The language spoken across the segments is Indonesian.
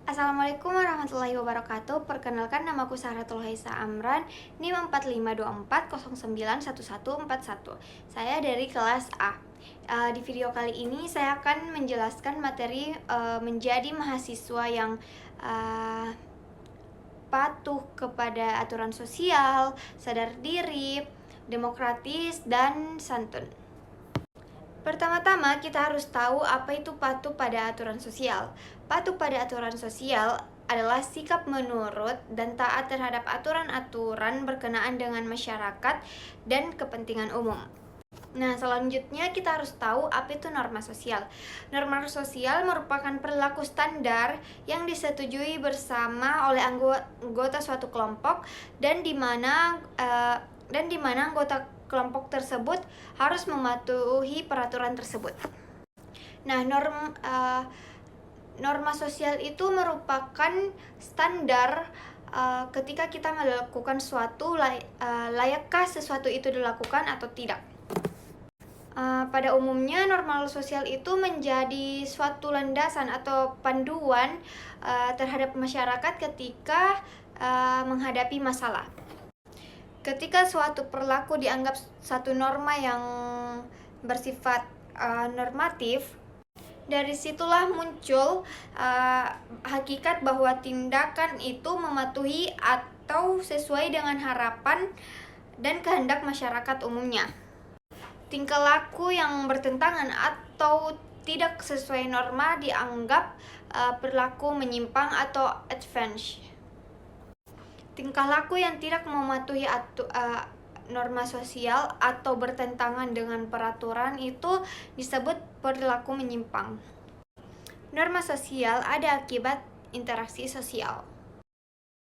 Assalamualaikum warahmatullahi wabarakatuh. Perkenalkan, namaku Sahratul Haisa Amran, NIM 4524091141. Saya dari kelas A. Di video kali ini saya akan menjelaskan materi menjadi mahasiswa yang patuh kepada aturan sosial, sadar diri, demokratis, dan santun. Pertama-tama kita harus tahu apa itu patuh pada aturan sosial. Patuh pada aturan sosial adalah sikap menurut dan taat terhadap aturan-aturan berkenaan dengan masyarakat dan kepentingan umum. Nah, selanjutnya kita harus tahu apa itu norma sosial. Norma sosial merupakan perilaku standar yang disetujui bersama oleh anggota suatu kelompok dan di mana anggota kelompok tersebut harus mematuhi peraturan tersebut. Nah, norma sosial itu merupakan standar ketika kita melakukan suatu layakkah sesuatu itu dilakukan atau tidak. Pada umumnya norma sosial itu menjadi suatu landasan atau panduan terhadap masyarakat ketika menghadapi masalah. Ketika suatu perilaku dianggap satu norma yang bersifat normatif, dari situlah muncul hakikat bahwa tindakan itu mematuhi atau sesuai dengan harapan dan kehendak masyarakat umumnya. Tingkah laku yang bertentangan atau tidak sesuai norma dianggap perilaku menyimpang atau advance. Tingkah laku yang tidak mematuhi norma sosial atau bertentangan dengan peraturan itu disebut perilaku menyimpang. Norma sosial ada akibat interaksi sosial.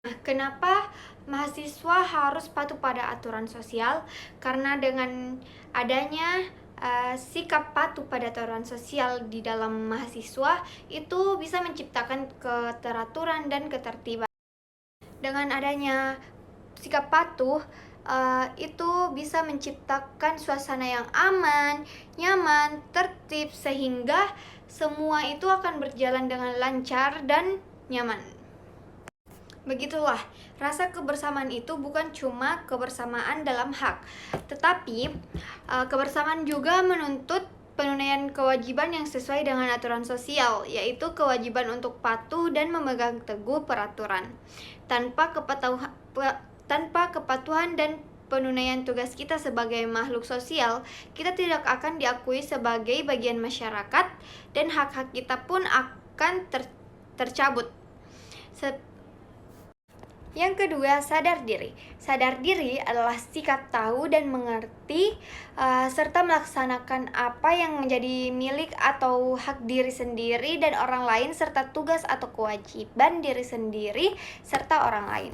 Nah, kenapa mahasiswa harus patuh pada aturan sosial? Karena dengan adanya sikap patuh pada aturan sosial di dalam mahasiswa itu bisa menciptakan keteraturan dan ketertiban. Dengan adanya sikap patuh, itu bisa menciptakan suasana yang aman, nyaman, tertib, sehingga semua itu akan berjalan dengan lancar dan nyaman. Begitulah, rasa kebersamaan itu bukan cuma kebersamaan dalam hak, tetapi kebersamaan juga menuntut penunaian kewajiban yang sesuai dengan aturan sosial, yaitu kewajiban untuk patuh dan memegang teguh peraturan. Tanpa kepatuhan dan penunaian tugas kita sebagai makhluk sosial, kita tidak akan diakui sebagai bagian masyarakat dan hak-hak kita pun akan tercabut. Yang kedua, sadar diri. Sadar diri adalah sikap tahu dan mengerti serta melaksanakan apa yang menjadi milik atau hak diri sendiri dan orang lain, serta tugas atau kewajiban diri sendiri serta orang lain.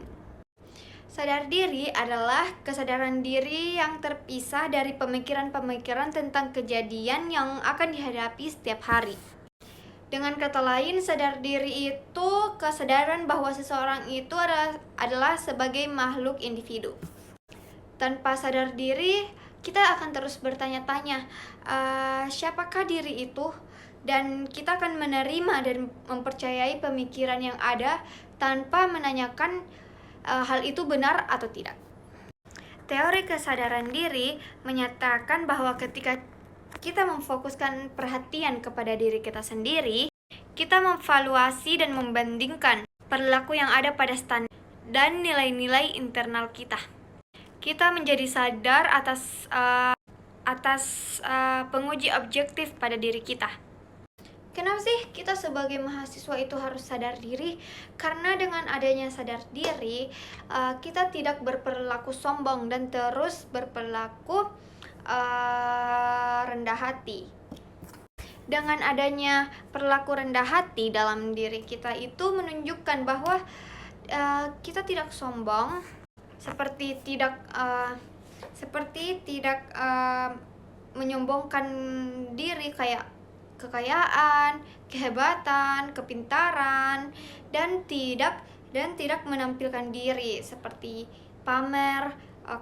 Sadar diri adalah kesadaran diri yang terpisah dari pemikiran-pemikiran tentang kejadian yang akan dihadapi setiap hari. Dengan kata lain, sadar diri itu kesadaran bahwa seseorang itu adalah sebagai makhluk individu. Tanpa sadar diri, kita akan terus bertanya-tanya, siapakah diri itu? Dan kita akan menerima dan mempercayai pemikiran yang ada tanpa menanyakan hal itu benar atau tidak. Teori kesadaran diri menyatakan bahwa ketika kita memfokuskan perhatian kepada diri kita sendiri, kita memvaluasi dan membandingkan perilaku yang ada pada standar dan nilai-nilai internal kita. Kita menjadi sadar atas penguji objektif pada diri kita. Kenapa sih kita sebagai mahasiswa itu harus sadar diri? Karena dengan adanya sadar diri, kita tidak berperilaku sombong dan terus berperilaku rendah hati. Dengan adanya perilaku rendah hati dalam diri kita itu menunjukkan bahwa kita tidak sombong, seperti tidak menyombongkan diri kayak kekayaan, kehebatan, kepintaran, dan tidak menampilkan diri seperti pamer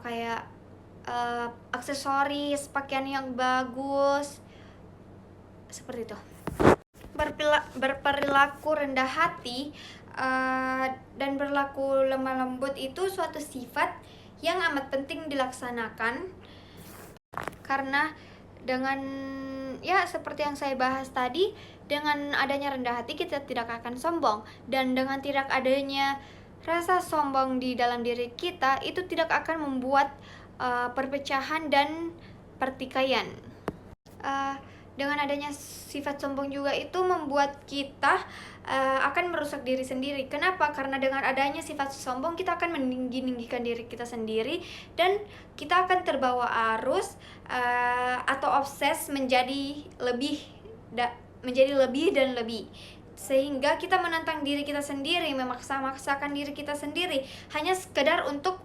kayak aksesoris, pakaian yang bagus, seperti itu. berperilaku rendah hati dan berlaku lemah lembut itu suatu sifat yang amat penting dilaksanakan, karena dengan seperti yang saya bahas tadi, dengan adanya rendah hati kita tidak akan sombong, dan dengan tidak adanya rasa sombong di dalam diri kita itu tidak akan membuat perpecahan dan pertikaian. Dengan adanya sifat sombong juga itu membuat kita akan merusak diri sendiri. Kenapa? Karena dengan adanya sifat sombong kita akan meninggikan diri kita sendiri, dan kita akan terbawa arus atau obses menjadi lebih dan lebih, sehingga kita menantang diri kita sendiri, memaksakan diri kita sendiri hanya sekedar untuk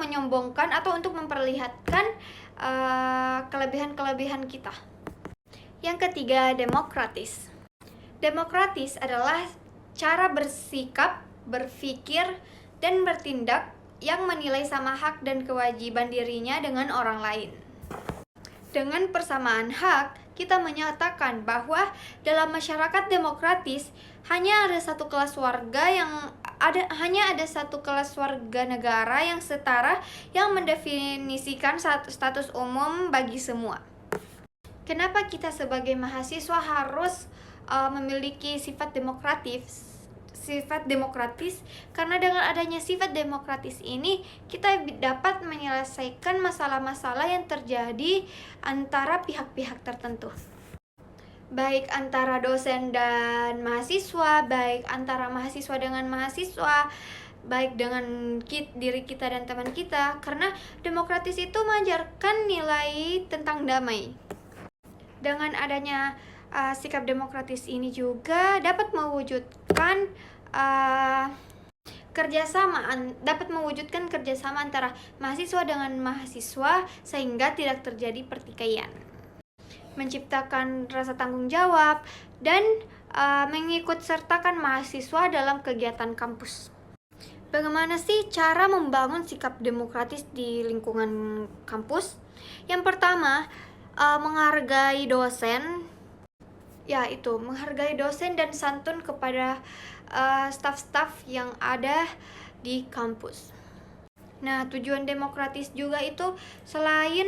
menyombongkan atau untuk memperlihatkan kelebihan-kelebihan kita. Yang ketiga, demokratis. Demokratis adalah cara bersikap, berpikir, dan bertindak yang menilai sama hak dan kewajiban dirinya dengan orang lain. Dengan persamaan hak, kita menyatakan bahwa dalam masyarakat demokratis hanya ada satu kelas warga negara yang setara, yang mendefinisikan status umum bagi semua. Kenapa kita sebagai mahasiswa harus memiliki sifat demokratis? Karena dengan adanya sifat demokratis ini kita dapat menyelesaikan masalah-masalah yang terjadi antara pihak-pihak tertentu, baik antara dosen dan mahasiswa, baik antara mahasiswa dengan mahasiswa, baik dengan diri kita dan teman kita. Karena demokratis itu mengajarkan nilai tentang damai. Dengan adanya sikap demokratis ini juga dapat mewujudkan kerjasama antara mahasiswa dengan mahasiswa, sehingga tidak terjadi pertikaian, menciptakan rasa tanggung jawab, dan mengikut sertakan mahasiswa dalam kegiatan kampus. Bagaimana sih cara membangun sikap demokratis di lingkungan kampus? Yang pertama, menghargai dosen. Menghargai dosen dan santun kepada staf-staf yang ada di kampus. Nah, tujuan demokratis juga itu selain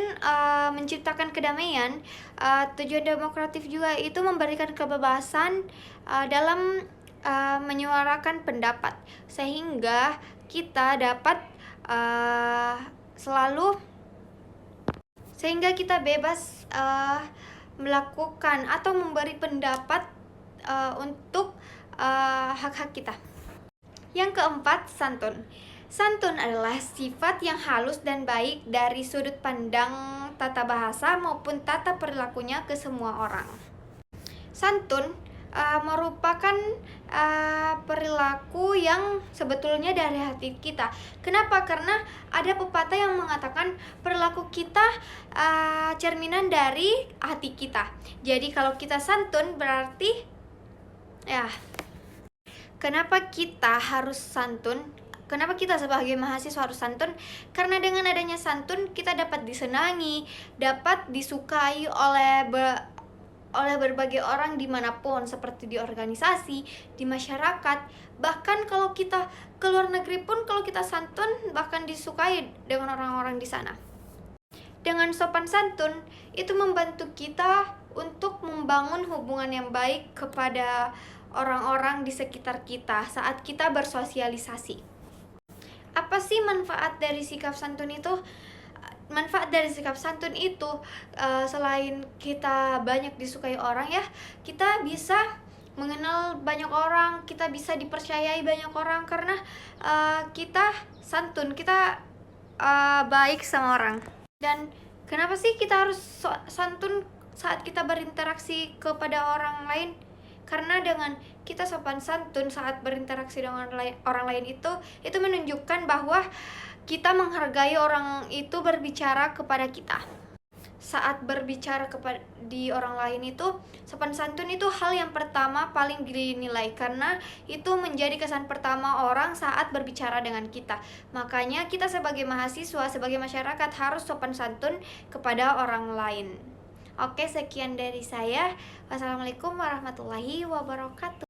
menciptakan kedamaian, tujuan demokratis juga itu memberikan kebebasan dalam menyuarakan pendapat, sehingga kita dapat sehingga kita bebas melakukan atau memberi pendapat untuk hak-hak kita. Yang keempat, santun. Santun adalah sifat yang halus dan baik dari sudut pandang tata bahasa maupun tata perilakunya ke semua orang. Santun merupakan perilaku yang sebetulnya dari hati kita. Kenapa? Karena ada pepatah yang mengatakan perilaku kita cerminan dari hati kita. Jadi kalau kita santun berarti kenapa kita harus santun? Kenapa kita sebagai mahasiswa harus santun? Karena dengan adanya santun kita dapat disenangi, dapat disukai oleh berbagai orang dimanapun, seperti di organisasi, di masyarakat. Bahkan kalau kita ke luar negeri pun, kalau kita santun bahkan disukai dengan orang-orang di sana. Dengan sopan santun itu membantu kita untuk membangun hubungan yang baik kepada orang-orang di sekitar kita saat kita bersosialisasi. Apa sih manfaat dari sikap santun itu? Manfaat dari sikap santun itu selain kita banyak disukai orang, kita bisa mengenal banyak orang, kita bisa dipercayai banyak orang karena kita santun, kita baik sama orang. Dan kenapa sih kita harus santun saat kita berinteraksi kepada orang lain? Karena dengan kita sopan santun saat berinteraksi dengan orang lain itu menunjukkan bahwa kita menghargai orang itu berbicara kepada kita. Saat berbicara di orang lain itu, sopan santun itu hal yang pertama paling dinilai, karena itu menjadi kesan pertama orang saat berbicara dengan kita. Makanya kita sebagai mahasiswa, sebagai masyarakat harus sopan santun kepada orang lain. Oke, sekian dari saya. Wassalamualaikum warahmatullahi wabarakatuh.